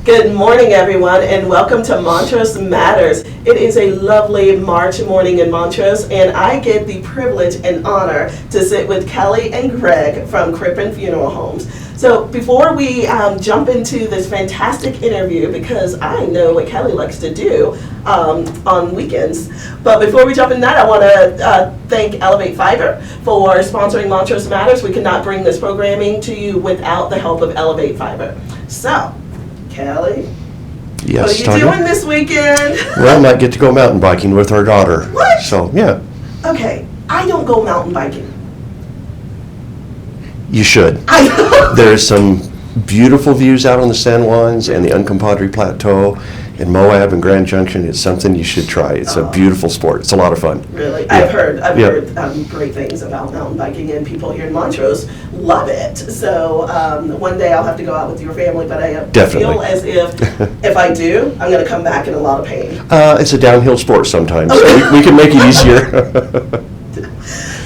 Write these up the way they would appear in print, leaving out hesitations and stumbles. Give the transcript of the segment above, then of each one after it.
Good morning, everyone, and welcome to Montrose Matters. It is a lovely March morning in Montrose, and I get the privilege and honor to sit with Kelly and Greg from Crippin Funeral Homes. So before we jump into this fantastic interview, because I know what Kelly likes to do on weekends, but before we jump in that, I want to thank Elevate Fiber for sponsoring Montrose Matters. We cannot bring this programming to you without the help of Elevate Fiber. So, Kelly, yes, what are you doing this weekend? Well, I might get to go mountain biking with our daughter. What? So, yeah. Okay, I don't go mountain biking. You should. There's some beautiful views out on the San Juans and the Uncompadre Plateau and Moab and Grand Junction. It's something you should try. It's a beautiful sport. It's a lot of fun. Really? Yeah. I've heard great things about mountain biking, and people here in Montrose love it. So one day I'll have to go out with your family, but I Definitely. feel as if I do, I'm going to come back in a lot of pain. It's a downhill sport sometimes, so we can make it easier.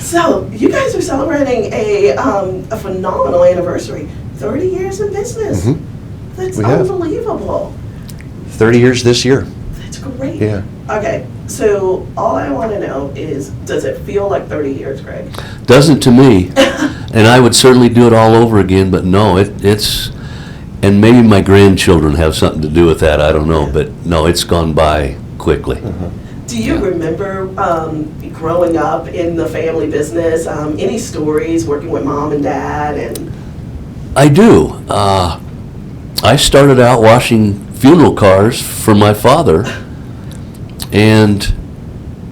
So you guys are celebrating a phenomenal anniversary, 30 years in business. Mm-hmm. That's We have. unbelievable. 30 years this year. That's great. Yeah. Okay, so all I want to know is, does it feel like 30 years, Greg? Doesn't to me, and I would certainly do it all over again, but no, it's, and maybe my grandchildren have something to do with that, I don't know, but no, it's gone by quickly. Do you remember growing up in the family business, any stories working with mom and dad? And I do. I started out washing funeral cars for my father and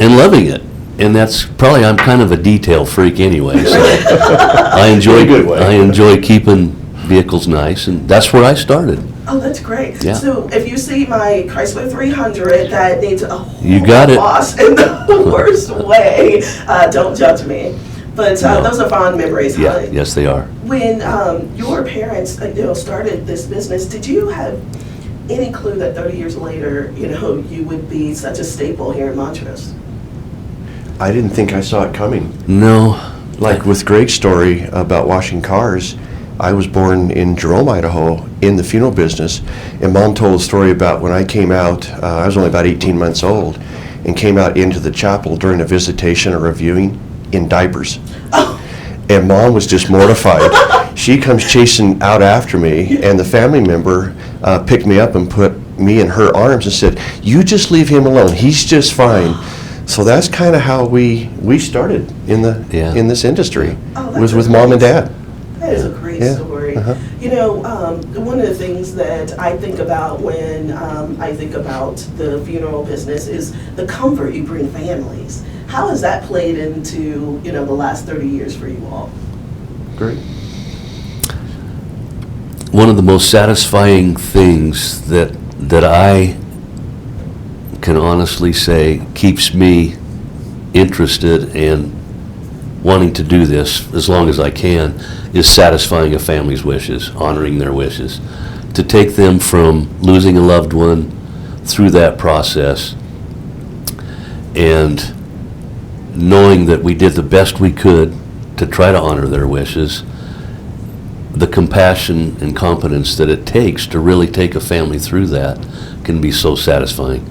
loving it. And that's probably, I'm kind of a detail freak anyway, so I enjoy In a good way. I enjoy keeping vehicles nice, and that's where I started. Oh, that's great. Yeah. So if you see my Chrysler 300 that needs a whole You got it. wash in the worst way, don't judge me. But No. those are fond memories. Yeah, Huh? yes they are. When your parents started this business, did you have any clue that 30 years later, you would be such a staple here in Montrose? I didn't think I saw it coming. No. Like with Greg's story about washing cars, I was born in Jerome, Idaho, in the funeral business, and Mom told a story about when I came out, I was only about 18 months old, and came out into the chapel during a visitation or a viewing in diapers. Oh. And Mom was just mortified. She comes chasing out after me, and the family member picked me up and put me in her arms and said, "You just leave him alone. He's just fine." So that's kind of how we started in this industry, Oh, was that's with Mom and Dad. That is a great Yeah. story. Uh-huh. One of the things that I think about when I think about the funeral business is the comfort you bring families. How has that played into, the last 30 years for you all? Great. One of the most satisfying things that I can honestly say keeps me interested and wanting to do this as long as I can is satisfying a family's wishes, honoring their wishes. To take them from losing a loved one through that process and knowing that we did the best we could to try to honor their wishes, the compassion and competence that it takes to really take a family through that can be so satisfying.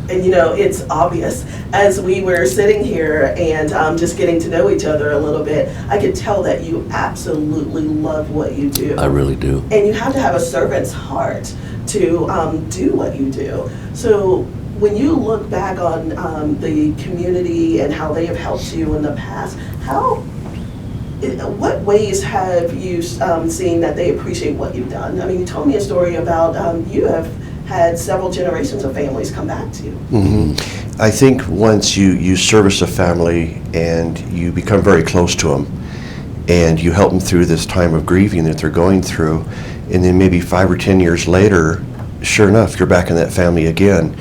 And it's obvious as we were sitting here and just getting to know each other a little bit, I could tell that you absolutely love what you do. I really do. And you have to have a servant's heart to do what you do. So when you look back on the community and how they have helped you in the past, what ways have you seen that they appreciate what you've done? I mean, you told me a story about you have had several generations of families come back to you. I think once you service a family and you become very close to them and you help them through this time of grieving that they're going through, and then maybe 5 or 10 years later, sure enough, you're back in that family again.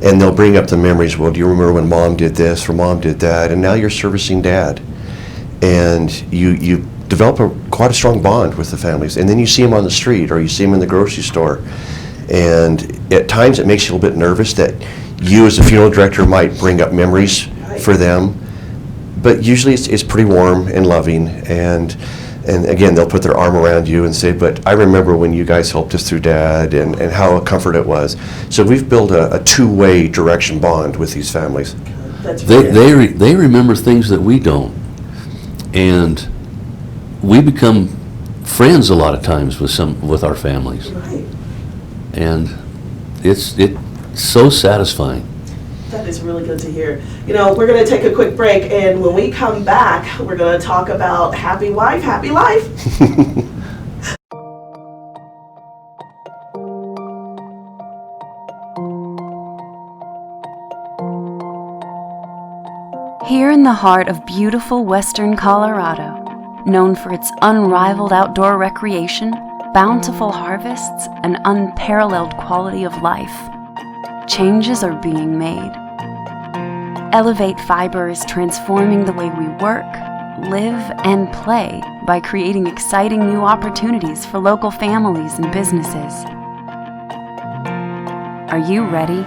And they'll bring up the memories. Well, do you remember when Mom did this or Mom did that? And now you're servicing Dad. And you develop quite a strong bond with the families. And then you see them on the street or you see them in the grocery store. And at times it makes you a little bit nervous that you as a funeral director might bring up memories for them. But usually it's pretty warm and loving. And And again, they'll put their arm around you and say, but I remember when you guys helped us through Dad, and how a comfort it was. So we've built a two-way direction bond with these families. That's They remember things that we don't. And we become friends a lot of times with our families. Right. And it's so satisfying. That is really good to hear. You know, we're going to take a quick break, and when we come back, we're going to talk about happy wife, happy life. Here in the heart of beautiful western Colorado, known for its unrivaled outdoor recreation, bountiful harvests, and unparalleled quality of life, changes are being made. Elevate Fiber is transforming the way we work, live, and play by creating exciting new opportunities for local families and businesses. Are you ready?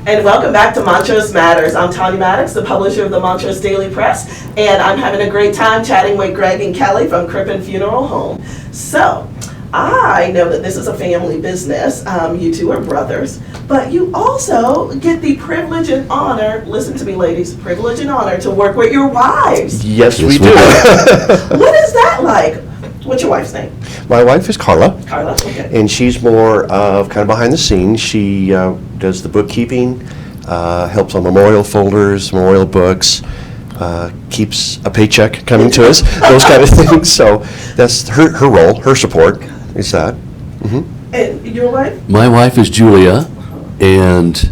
And welcome back to Montrose Matters. I'm Tonya Maddox, the publisher of the Montrose Daily Press, and I'm having a great time chatting with Greg and Kelly from Crippin Funeral Home. So, I know that this is a family business. You two are brothers, but you also get the privilege and honor, listen to me ladies, privilege and honor to work with your wives. Yes, we Yes, do. What is that like? What's your wife's name? My wife is Carla. Carla, okay. And she's more of kind of behind the scenes. She does the bookkeeping, helps on memorial folders, memorial books, keeps a paycheck coming to us, those kind of things. So that's her role, her support is that. And your wife? My wife is Julia, and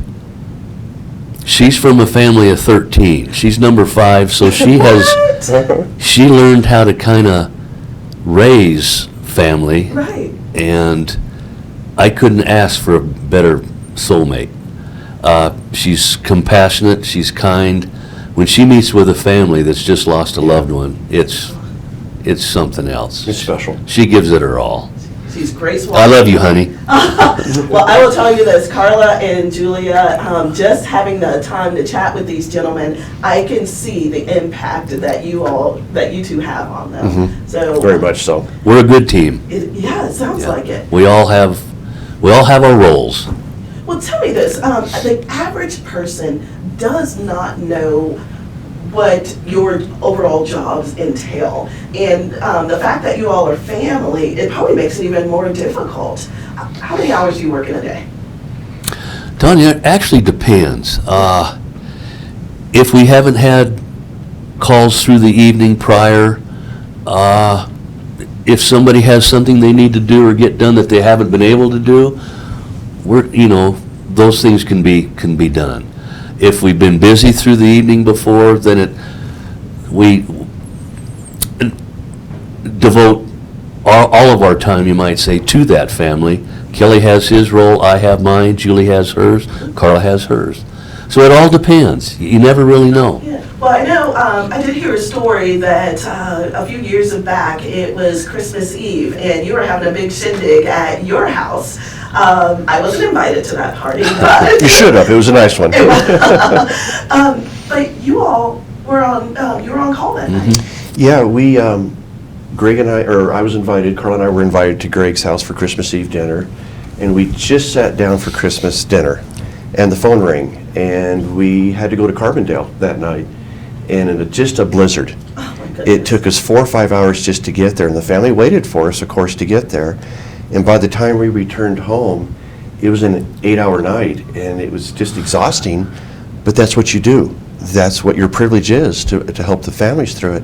she's from a family of 13. She's number 5, so she she learned how to kind of raise family. Right. And I couldn't ask for a better soulmate. She's compassionate, she's kind. When she meets with a family that's just lost a loved one, it's something else. It's special. She gives it her all. She's graceful. I love you, honey. Well, I will tell you this, Carla and Julia, just having the time to chat with these gentlemen, I can see the impact that you two have on them. So Very much so. We're a good team. Yeah, it sounds like it. We all have our roles. Well, tell me this, the average person does not know what your overall jobs entail. And the fact that you all are family, it probably makes it even more difficult. How many hours do you work in a day? Tonya, it actually depends. If we haven't had calls through the evening prior, if somebody has something they need to do or get done that they haven't been able to do, those things can be done. If we've been busy through the evening before, then we devote all of our time, you might say, to that family. Kelly has his role, I have mine, Julie has hers, Carla has hers. So it all depends. You never really know. Yeah. Well, I know, I did hear a story that a few years back, it was Christmas Eve, and you were having a big shindig at your house. I wasn't invited to that party, but... You should have. It was a nice one. But you all were on call that night. Yeah, we, Greg and I was invited, Carla and I were invited to Greg's house for Christmas Eve dinner, and we just sat down for Christmas dinner, and the phone rang, and we had to go to Carbondale that night, and in just a blizzard. Oh, my goodness. It took us 4 or 5 hours just to get there, and the family waited for us, of course, to get there. And by the time we returned home, it was an 8-hour night, and it was just exhausting, but that's what you do. That's what your privilege is, to help the families through it.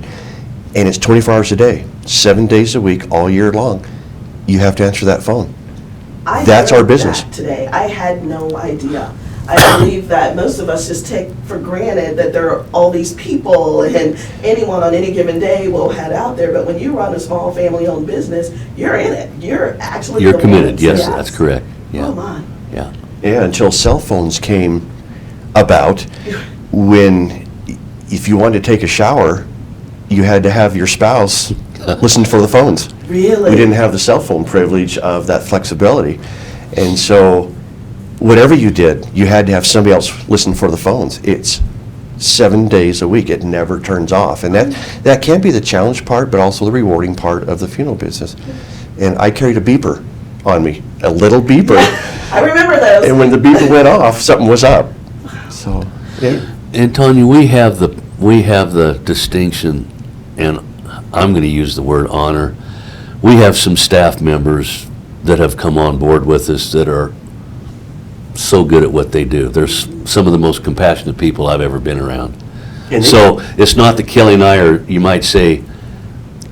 And it's 24 hours a day, 7 days a week, all year long. You have to answer that phone. That's our learned business. that today, I had no idea. I believe that most of us just take for granted that there are all these people and anyone on any given day will head out there, but when you run a small family-owned business, you're in it. You're actually You're the committed, ones. yes, that's correct. Yeah. Oh, my. Yeah. Yeah, until cell phones came about, when if you wanted to take a shower, you had to have your spouse listen for the phones. Really? We didn't have the cell phone privilege of that flexibility. And so whatever you did, you had to have somebody else listen for the phones. It's 7 days a week. It never turns off. And that can be the challenge part, but also the rewarding part of the funeral business. And I carried a beeper on me, a little beeper. I remember those. And when the beeper went off, something was up. So, yeah. And Tonya, we have the distinction, and I'm going to use the word honor. We have some staff members that have come on board with us that are so good at what they do. They're some of the most compassionate people I've ever been around. And So it's not that Kelly and I are, you might say,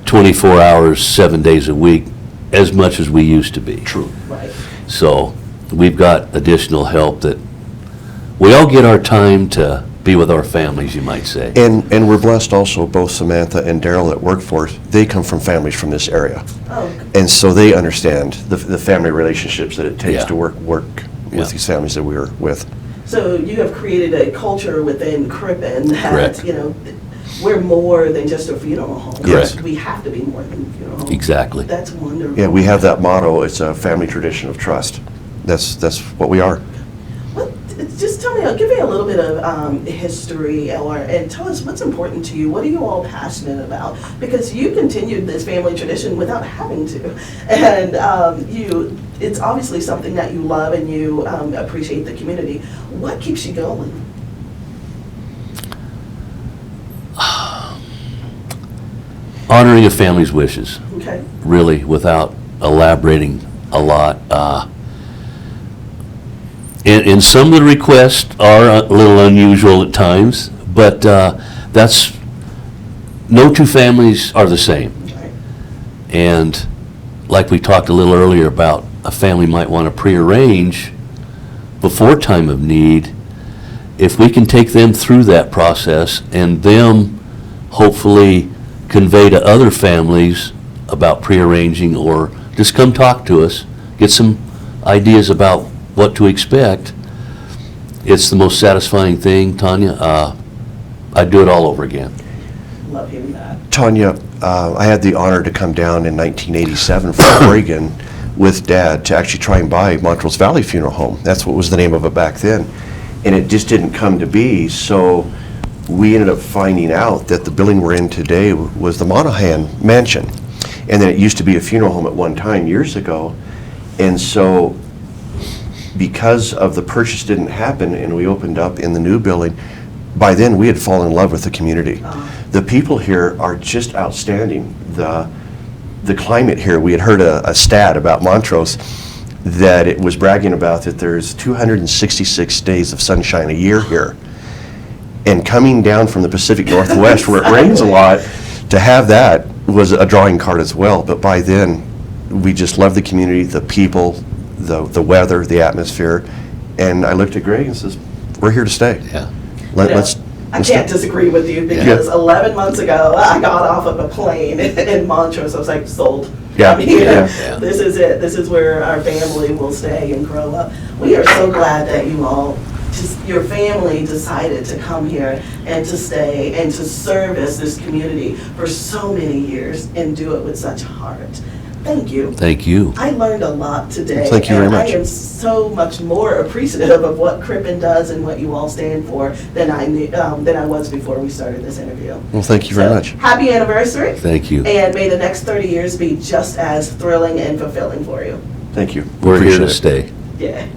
24 hours, 7 days a week, as much as we used to be. True. Right. So we've got additional help that we all get our time to be with our families, you might say. And we're blessed also, both Samantha and Daryl that work for us, they come from families from this area. Oh, And so they understand the family relationships that it takes Yeah. to work Yeah. with these families that we are with. so you have created a culture within Crippin that, Correct. we're more than just a funeral home. Correct. We have to be more than a funeral home. Exactly. That's wonderful. Yeah, we have that motto, it's a family tradition of trust. That's what we are. Just tell me, give me a little bit of history, and tell us what's important to you. What are you all passionate about? Because you continued this family tradition without having to, and it's obviously something that you love and you appreciate the community. What keeps you going? Honoring a family's wishes, Okay. really, without elaborating a lot. And some of the requests are a little unusual at times, but no two families are the same. Right. And like we talked a little earlier about, a family might want to prearrange before time of need. If we can take them through that process and them hopefully convey to other families about prearranging, or just come talk to us, get some ideas about what to expect, it's the most satisfying thing, Tonya. I'd do it all over again. Love hearing that. Tonya, I had the honor to come down in 1987 from Oregon with Dad to actually try and buy Montrose Valley Funeral Home. That's what was the name of it back then. And it just didn't come to be, so we ended up finding out that the building we're in today was the Monahan Mansion. And then it used to be a funeral home at one time years ago. And so because of the purchase didn't happen and we opened up in the new building, by then we had fallen in love with the community. The people here are just outstanding. The climate here, we had heard a stat about Montrose that it was bragging about that there's 266 days of sunshine a year here. And coming down from the Pacific Northwest where it rains a lot, to have that was a drawing card as well. But by then, we just loved the community, the people, the weather, the atmosphere. And I looked at Greg and says, we're here to stay. Yeah. I can't disagree with you because 11 months ago, I got off of a plane in Montrose. I was like, sold. Yeah. I mean, Yeah. This is it. This is where our family will stay and grow up. We are so glad that you all, your family decided to come here and to stay and to service this community for so many years and do it with such heart. Thank you. Thank you. I learned a lot today. Thank you very much. And I am so much more appreciative of what Crippin does and what you all stand for than I knew, than I was before we started this interview. Well, thank you very much. Happy anniversary. Thank you. And may the next 30 years be just as thrilling and fulfilling for you. Thank you. We're here Appreciate to it. stay. Yeah.